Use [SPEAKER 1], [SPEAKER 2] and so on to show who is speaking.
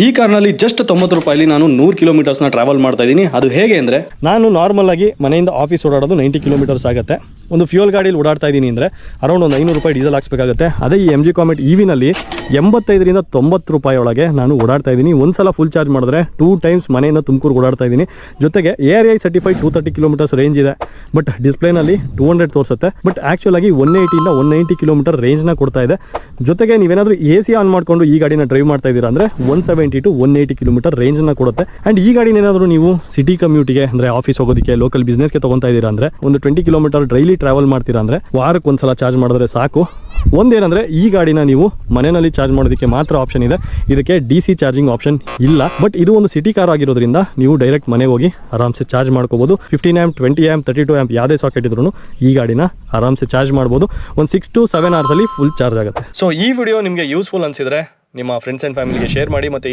[SPEAKER 1] ಈ ಕಾರ್ನಲ್ಲಿ ಜಸ್ಟ್ 90 ರೂಪಾಯಿಲಿ ನಾನು 100 ಕಿಲೋಮೀಟರ್ಸ್ನ ಟ್ರಾವೆಲ್ ಮಾಡ್ತಾ ಇದ್ದೀನಿ. ಅದು ಹೇಗೆ ಅಂದರೆ, ನಾನು ನಾರ್ಮಲ್ ಆಗಿ ಮನೆಯಿಂದ ಆಫೀಸ್ ಓಡಾಡೋದು 90 ಕಿಲೋಮೀಟರ್ಸ್ ಆಗುತ್ತೆ. ಒಂದು ಫ್ಯೂಯಲ್ ಗಾಡಿಯಲ್ಲಿ ಓಡಾಡ್ತಾ ಇದ್ದೀನಿ ಅಂದರೆ ಅರೌಂಡ್ ಒಂದು 500 ರೂಪಾಯಿ ಡೀಸೆಲ್ ಹಾಕ್ಸ್ಬೇಕಾಗುತ್ತೆ. ಅದೇ ಈ MG ಕಾಮೆಟ್ EVನಲ್ಲಿ 85ರಿಂದ 90 ರೂಪಾಯಿ ಒಳಗೆ ನಾನು ಓಡಾಡ್ತಾ ಇದ್ದೀನಿ. ಒಂದ್ಸಲ ಫುಲ್ ಚಾರ್ಜ್ ಮಾಡಿದ್ರೆ 2 ಟೈಮ್ಸ್ ಮನೆಯಿಂದ ತುಮಕೂರು ಓಡಾಡ್ತಾ ಇದ್ದೀನಿ. ಜೊತೆಗೆ ARAI ಸರ್ಟಿಫೈಡ್ 230 ಕಿಲೋಮೀಟರ್ಸ್ ರೇಂಜ್ ಇದೆ. ಬಟ್ ಡಿಸ್ಪ್ಲೇನಲ್ಲಿ 200 ತೋರಿಸುತ್ತೆ. ಬಟ್ ಆಕ್ಚುಲ್ ಆಗಿ 180ಇಂದ 190 ಕಿಲೋಮೀಟರ್ ರೇಂಜ್ನ ಕೊಡ್ತಾ ಇದೆ. ಜೊತೆಗೆ ನೀವೇನಾದರೂ AC ಆನ್ ಮಾಡಿಕೊಂಡು ಈ ಗಾಡಿನ ಡ್ರೈವ್ ಮಾಡ್ತಾ ಇದ್ದೀರಾ ಅಂದರೆ 170 to 180 ಕಿಲೋಮೀಟರ್ ರೇಂಜ್ನ ಕೊಡುತ್ತೆ. ಆ್ಯಂಡ್ ಈ ಗಾಡಿನ ಏನಾದರೂ ನೀವು ಸಿಟಿ ಕಮ್ಯೂಟಿಗೆ ಅಂದರೆ ಆಫೀಸ್ ಹೋಗೋದಕ್ಕೆ, ಲೋಕಲ್ ಬಿಸ್ನೆಸ್ಗೆ ತೊಗೊತಾ ಇದ್ದೀರಾ ಅಂದರೆ ಒಂದು 20 ಕಿಲೋಮೀಟರ್ ಡೈಲಿ ಟ್ರಾವೆಲ್ ಮಾಡ್ತೀರಾ ಅಂದರೆ ವಾರಕ್ಕೆ ಒಂದ್ಸಲ ಚಾರ್ಜ್ ಮಾಡಿದ್ರೆ ಸಾಕು. ಒಂದೇನಂದ್ರೆ ಈ ಗಾಡಿನ ನೀವು ಮನೆಯಲ್ಲಿ ಚಾರ್ಜ್ ಮಾಡೋದಕ್ಕೆ ಮಾತ್ರ ಆಪ್ಷನ್ ಇದೆ. ಇದಕ್ಕೆ DC ಚಾರ್ಜಿಂಗ್ ಆಪ್ಷನ್ ಇಲ್ಲ. ಬಟ್ ಇದು ಒಂದು ಸಿಟಿ ಕಾರ್ ಆಗಿರೋದ್ರಿಂದ ನೀವು ಡೈರೆಕ್ಟ್ ಮನೆಗೆ ಹೋಗಿ ಆರಾಮ್ಸೆ ಚಾರ್ಜ್ ಮಾಡ್ಕೋಬಹುದು. 15 ಆಂಪ್, 20 ಆಂಪ್, 32 ಆಂಪ್ ಯಾವುದೇ ಸಾಕೆಟ್ ಇದ್ರೂ ಈ ಗಾಡಿನ ಆರಾಮ್ಸೆ ಚಾರ್ಜ್ ಮಾಡ್ಬೋದು. ಒಂದು 6 to 7 hours ಅಲ್ಲಿ ಫುಲ್ ಚಾರ್ಜ್ ಆಗುತ್ತೆ. ಸೊ ಈ ವಿಡಿಯೋ ನಿಮಗೆ ಯೂಸ್ಫುಲ್ ಅನ್ಸಿದ್ರೆ ನಿಮ್ಮ ಫ್ರೆಂಡ್ಸ್ ಅಂಡ್ ಫ್ಯಾಮಿಲಿಗೆ ಶೇರ್ ಮಾಡಿ. ಮತ್ತೆ